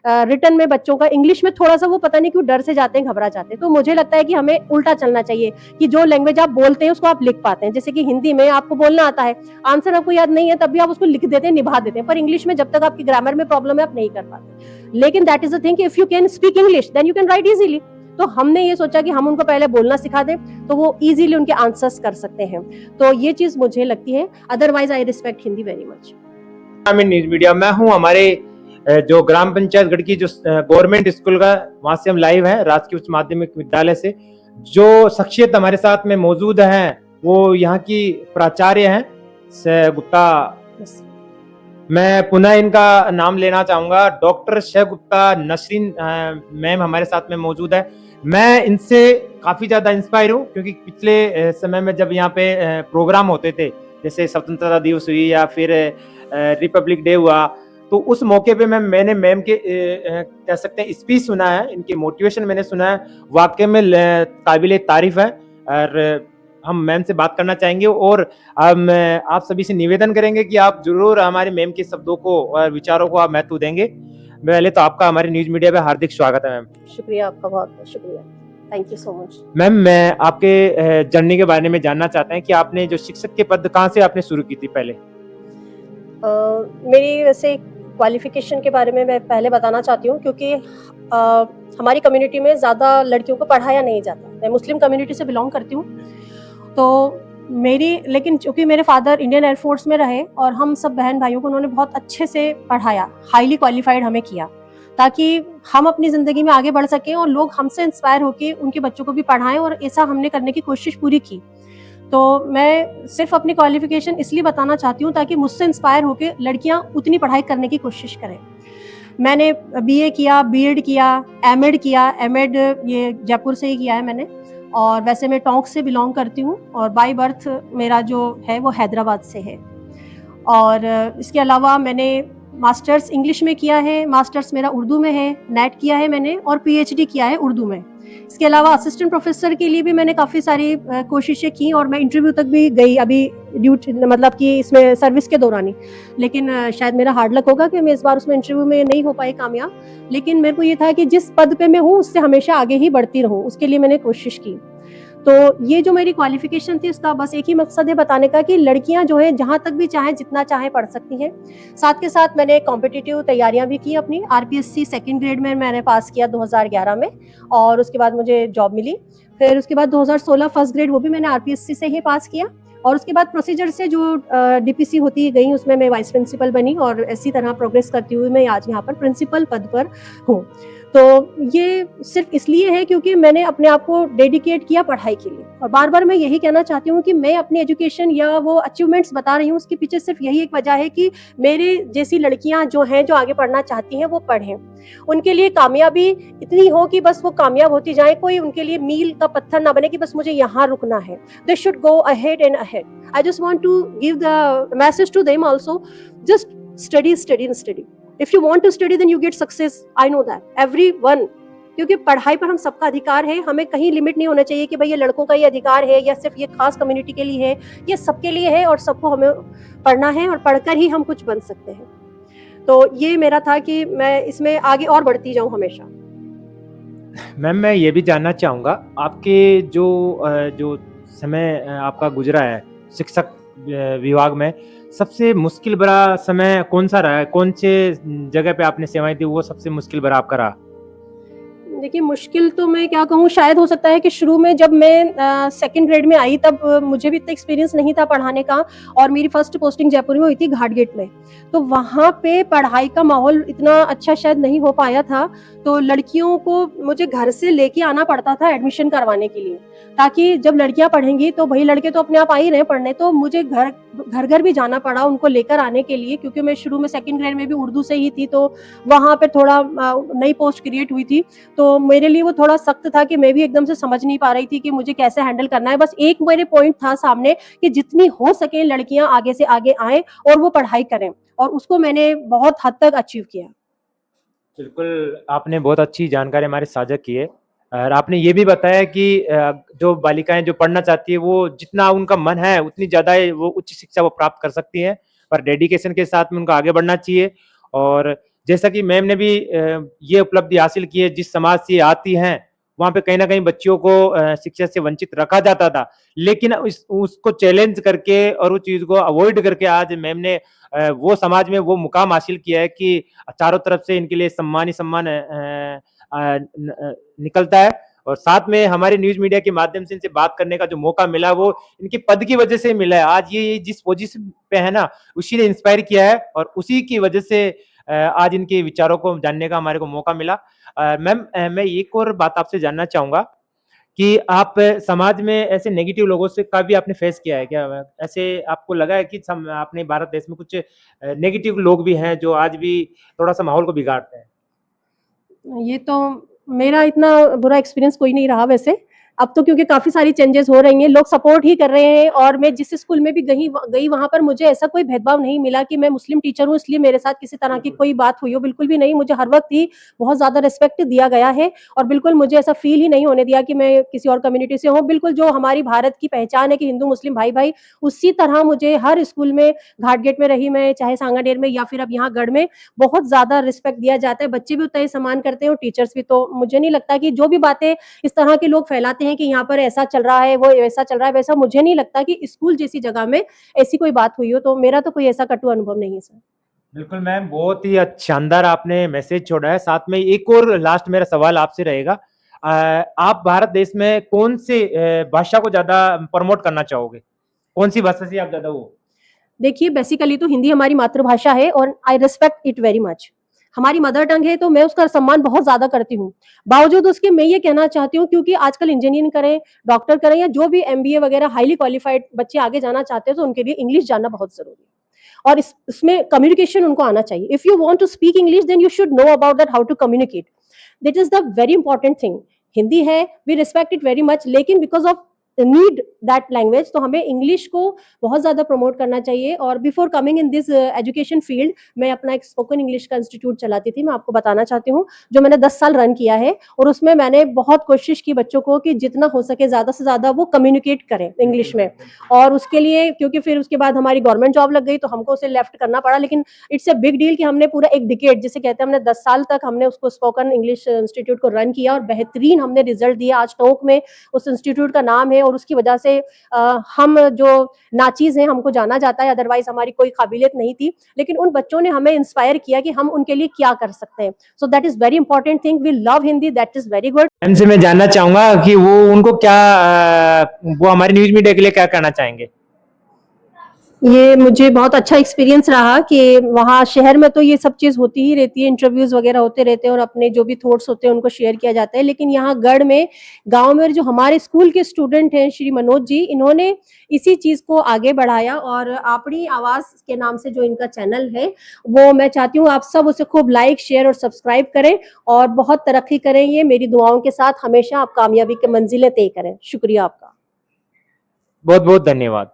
Return में बच्चों का इंग्लिश में थोड़ा सा वो पता नहीं क्यों डर से जाते हैं, घबरा जाते हैं। तो मुझे लगता है कि हमें उल्टा चलना चाहिए कि जो लैंग्वेज आप बोलते हैं उसको आप लिख पाते हैं। जैसे कि हिंदी में आपको बोलना आता है, आंसर आपको याद नहीं है, तब भी आप उसको लिख देते हैं, निभा देते हैं, पर इंग्लिश में जब तक आपकी ग्रामर में प्रॉब्लम है आप नहीं कर पाते। लेकिन that is the thing, if you can speak English then you can write easily. तो हमने ये सोचा कि हम उनको पहले बोलना सिखा दें तो वो इजीली उनके आंसर्स कर सकते हैं। तो ये चीज मुझे लगती है, otherwise I respect Hindi very much. News media, मैं हूं हमारे जो ग्राम पंचायत गढ़ की जो गवर्नमेंट स्कूल का, वहां से हम लाइव हैं, राजकीय उच्च माध्यमिक विद्यालय से। जो शख्सियत हमारे साथ में मौजूद हैं वो यहाँ की प्राचार्य हैं सह गुप्ता। मैं पुनः इनका नाम लेना चाहूंगा, डॉक्टर शह गुप्ता नसरीन मैम हमारे साथ में मौजूद है। मैं इनसे काफी ज्यादा इंस्पायर हूँ क्योंकि पिछले समय में जब यहाँ पे प्रोग्राम होते थे, जैसे स्वतंत्रता दिवस हुई या फिर रिपब्लिक डे हुआ, तो उस मौके पे मैंने मैम के कह सकते हैं स्पीच सुना है, इनके मोटिवेशन मैंने सुना है, वाकई में काबिल तारीफ है। और हम मैम से बात करना चाहेंगे और हम आप सभी से निवेदन करेंगे कि आप जरूर हमारे मैम के शब्दों को और विचारों को आप महत्व देंगे। पहले तो आपका हमारे न्यूज मीडिया पे हार्दिक स्वागत है मैम। शुक्रिया, आपका बहुत बहुत शुक्रिया, thank you so much. Ma'am, मैं आपके जर्नी के बारे में जानना चाहते हैं कि आपने जो शिक्षक के पद कहाँ से आपने शुरू की थी पहले? मेरी वैसे क्वालिफिकेशन के बारे में मैं पहले बताना चाहती हूँ, क्योंकि हमारी कम्युनिटी में ज़्यादा लड़कियों को पढ़ाया नहीं जाता। मैं मुस्लिम कम्युनिटी से बिलोंग करती हूँ, तो लेकिन चूँकि मेरे फादर इंडियन एयरफोर्स में रहे और हम सब बहन भाइयों को उन्होंने बहुत अच्छे से पढ़ाया, हाईली क्वालिफाइड हमें किया, ताकि हम अपनी ज़िंदगी में आगे बढ़ सकें और लोग हमसे इंस्पायर होकर उनके बच्चों को भी पढ़ाएं, और ऐसा हमने करने की कोशिश पूरी की। तो मैं सिर्फ अपनी क्वालिफिकेशन इसलिए बताना चाहती हूँ ताकि मुझसे इंस्पायर होकर लड़कियाँ उतनी पढ़ाई करने की कोशिश करें। मैंने बीए किया, बीएड किया, एमएड किया। एमएड ये जयपुर से ही किया है मैंने, और वैसे मैं टोंक से बिलोंग करती हूँ और बाय बर्थ मेरा जो है वो हैदराबाद से है। और इसके अलावा मैंने मास्टर्स इंग्लिश में किया है, मास्टर्स मेरा उर्दू में है, नेट किया है मैंने, और पीएचडी किया है उर्दू में। इसके अलावा असिस्टेंट प्रोफेसर के लिए भी मैंने काफ़ी सारी कोशिशें की और मैं इंटरव्यू तक भी गई अभी ड्यूटी, मतलब कि इसमें सर्विस के दौरान ही। लेकिन शायद मेरा हार्ड लक होगा कि मैं इस बार उसमें इंटरव्यू में नहीं हो पाई कामयाब। लेकिन मेरे को ये था कि जिस पद पे मैं हूँ उससे हमेशा आगे ही बढ़ती रहूँ, उसके लिए मैंने कोशिश की। तो ये जो मेरी क्वालिफिकेशन थी उसका बस एक ही मकसद है बताने का कि लड़कियां जो है जहां तक भी चाहें, जितना चाहें पढ़ सकती हैं। साथ के साथ मैंने कॉम्पिटिटिव तैयारियां भी की अपनी। आरपीएससी सेकंड ग्रेड में मैंने पास किया 2011 में, और उसके बाद मुझे जॉब मिली। फिर उसके बाद 2016 फर्स्ट ग्रेड, वो भी मैंने आरपीएससी से ही पास किया। और उसके बाद प्रोसीजर से जो डीपीसी होती गई उसमें मैं वाइस प्रिंसिपल बनी, और इसी तरह प्रोग्रेस करती हुई मैं आज यहाँ पर प्रिंसिपल पद पर हूँ। तो ये सिर्फ इसलिए है क्योंकि मैंने अपने आप को डेडिकेट किया पढ़ाई के लिए। और बार बार मैं यही कहना चाहती हूँ कि मैं अपनी एजुकेशन या वो अचीवमेंट्स बता रही हूँ, उसके पीछे सिर्फ यही एक वजह है कि मेरे जैसी लड़कियां जो हैं, जो आगे पढ़ना चाहती हैं, वो पढ़ें। उनके लिए कामयाबी इतनी हो कि बस वो कामयाब होती जाए, कोई उनके लिए मील का पत्थर ना बने कि बस मुझे यहाँ रुकना है। They should go ahead and ahead. I just want to give the message to them also, just study study and study. If you want to study then you get success, I know that, everyone। क्योंकि पढ़ाई पर हम सबका अधिकार है, हमें कहीं limit नहीं होना चाहिए कि भाई ये लड़कों का ये अधिकार है या सिर्फ ये खास कम्युनिटी के लिए है। ये सबके लिए है और सबको हमें पढ़ना है, और पढ़कर ही हम कुछ बन सकते हैं। तो ये मेरा था कि मैं इसमें आगे और बढ़ती जाऊं हमेशा। मैम, मैं ये भी जानना चाहूँगा, आपके जो समय आपका गुजरा है शिक्षक विभाग में, सबसे मुश्किल भरा समय कौन सा रहा है? कौन से जगह पे आपने सेवाएं दी, वो सबसे मुश्किल भरा आपका रहा? देखिए, मुश्किल तो मैं क्या कहूँ, शायद हो सकता है कि शुरू में जब मैं सेकंड ग्रेड में आई तब मुझे भी इतना एक्सपीरियंस नहीं था पढ़ाने का, और मेरी फर्स्ट पोस्टिंग जयपुर में हुई थी घाट गेट में। तो वहाँ पे पढ़ाई का माहौल इतना अच्छा शायद नहीं हो पाया था, तो लड़कियों को मुझे घर से लेके आना पड़ता था एडमिशन करवाने के लिए, ताकि जब लड़कियां पढ़ेंगी तो भाई लड़के तो अपने आप आ ही रहे पढ़ने, तो मुझे घर घर भी जाना पड़ा उनको लेकर आने के लिए, क्योंकि मैं शुरू में सेकंड ग्रेड में भी उर्दू से ही थी, तो वहाँ पे थोड़ा नई पोस्ट क्रिएट हुई थी। तो मेरे लिए वो थोड़ा सख्त था कि मैं भी एकदम से समझ नहीं पा रही थी कि मुझे कैसे हैंडल करना है। बस एक मेरे पॉइंट था सामने कि जितनी हो सके लड़कियां आगे से आगे आएं और वो पढ़ाई करें, और उसको मैंने बहुत हद तक अचीव किया। बिल्कुल, आपने बहुत अच्छी जानकारी हमारे साझा की है, और आपने ये भी बताया कि जो बालिकाएं जो पढ़ना चाहती है वो जितना उनका मन है उतनी ज़्यादा वो उच्च शिक्षा वो प्राप्त कर सकती हैं, पर डेडिकेशन के साथ में उनको आगे बढ़ना चाहिए। और जैसा कि मैम ने भी ये उपलब्धि हासिल की है, जिस समाज से आती हैं वहाँ पे कहीं न कहीं बच्चियों को शिक्षा से वंचित रखा जाता था। लेकिन उसको चैलेंज करके और उस चीज़ को अवॉइड करके आज मैम ने वो समाज में वो मुकाम हासिल किया है कि चारों तरफ से इनके लिए सम्मान ही सम्मान निकलता है। और साथ में हमारे न्यूज़ मीडिया के माध्यम से इनसे बात करने का जो मौका मिला, वो इनके पद की वजह से मिला है। आज ये जिस पोज़ीशन पे है ना, उसी ने इंस्पायर किया है और उसी की वजह से आज इनके विचारों को जानने का हमारे को मौका मिला। मैम मैं एक और बात आपसे जानना चाहूँगा कि आप समाज में ऐसे नेगेटिव लोगों से का भी आपने फेस किया है क्या? ऐसे आपको लगा है कि अपने भारत देश में कुछ नेगेटिव लोग भी हैं जो आज भी थोड़ा-सा माहौल को बिगाड़ते हैं? ये तो मेरा इतना बुरा एक्सपीरियंस कोई नहीं रहा वैसे। अब तो क्योंकि काफ़ी सारी चेंजेज़ हो रही हैं, लोग सपोर्ट ही कर रहे हैं और मैं जिस स्कूल में भी गई वहाँ पर मुझे ऐसा कोई भेदभाव नहीं मिला कि मैं मुस्लिम टीचर हूँ इसलिए मेरे साथ किसी तरह की कोई बात हुई हो, बिल्कुल भी नहीं। मुझे हर वक़्त ही बहुत ज़्यादा रिस्पेक्ट दिया गया है और बिल्कुल मुझे ऐसा फ़ील ही नहीं होने दिया कि मैं किसी और कम्युनिटी से हूँ। बिल्कुल जो हमारी भारत की पहचान है कि हिंदू-मुस्लिम भाई-भाई, उसी तरह मुझे हर स्कूल में, घाटगेट में रही मैं, चाहे सांगानेर में या फिर अब यहाँ गढ़ में, बहुत ज़्यादा रिस्पेक्ट दिया जाता है। बच्चे भी उतना ही सम्मान करते हैं और टीचर्स भी। तो मुझे नहीं लगता कि जो भी बातें इस तरह के लोग फैलाते हैं कि यहाँ पर ऐसा चल रहा है, वो ऐसा चल रहा है, वैसा मुझे नहीं लगता कि स्कूल जैसी जगह में ऐसी कोई बात हुई हो, तो मेरा तो कोई ऐसा कटु अनुभव नहीं है सर। बिल्कुल मैम, बहुत ही शानदार आपने मैसेज छोड़ा है। साथ में एक और लास्ट मेरा सवाल आपसे रहेगा। आप भारत देश में कौन से भाषा को ज़्यादा प्रमोट करना चाहोगे? कौन-सी भाषा से आप ज़्यादा वो देखिए बेसिकली तो हिंदी हमारी मातृभाषा है और I respect it very much. हमारी मदर टंग है तो मैं उसका सम्मान बहुत ज़्यादा करती हूँ। बावजूद उसके मैं ये कहना चाहती हूँ क्योंकि आजकल इंजीनियरिंग करें, डॉक्टर करें या जो भी एमबीए वगैरह हाइली क्वालिफाइड बच्चे आगे जाना चाहते हैं तो उनके लिए इंग्लिश जानना बहुत ज़रूरी है। और इसमें कम्युनिकेशन उनको आना चाहिए। If you want to speak English then you should know about that how to communicate. That is the very important thing. Hindi है, we respect it very much लेकिन because of need that language तो हमें English को बहुत ज़्यादा promote करना चाहिए और before coming in this education field मैं अपना एक स्पोकन इंग्लिश का इंस्टीट्यूट चलाती थी, मैं आपको बताना चाहती हूँ, जो मैंने 10 साल रन किया है और उसमें मैंने बहुत कोशिश की बच्चों को कि जितना हो सके ज़्यादा से ज़्यादा वो कम्युनिकेट करें इंग्लिश में। और उसके लिए क्योंकि फिर उसके बाद हमारी गवर्नमेंट जॉब लग गई तो हमको उसे लेफ्ट करना पड़ा, लेकिन इट्स अ बिग डील कि हमने पूरा एक डिकेड जिसे कहते हैं, हमने 10 साल तक हमने उसको स्पोकन इंग्लिश इंस्टीट्यूट को रन किया और बेहतरीन हमने रिजल्ट दिया। आज टोंक में उस इंस्टीट्यूट का नाम है और उसकी वजह से हम जो नाचीज़ हैं हमको जाना जाता है, अदरवाइज़ हमारी कोई काबिलियत नहीं थी। लेकिन उन बच्चों ने हमें इंस्पायर किया कि हम उनके लिए क्या कर सकते हैं। So that is very important thing. We love Hindi, that is very good. Ma'am से मैं जानना चाहूँगा कि वो उनको क्या वो हमारे न्यूज़ मीडिया के लिए क्या कहना चाहेंगे? ये मुझे बहुत अच्छा एक्सपीरियंस रहा कि वहाँ शहर में तो ये सब चीज़ होती ही रहती है, इंटरव्यूज़ वगैरह होते रहते हैं और अपने जो भी थॉट्स होते हैं उनको शेयर किया जाता है। लेकिन यहाँ गढ़ में, गाँव में जो हमारे स्कूल के स्टूडेंट हैं श्री मनोज जी, इन्होंने इसी चीज़ को आगे बढ़ाया और अपनी आवाज़ के नाम से जो इनका चैनल है, वो मैं चाहती हूँ आप सब उसे खूब लाइक, शेयर और सब्सक्राइब करें और बहुत तरक्की करें। ये मेरी दुआओं के साथ हमेशा आप कामयाबी की मंजिलें तय करें। शुक्रिया आपका। बहुत-बहुत धन्यवाद।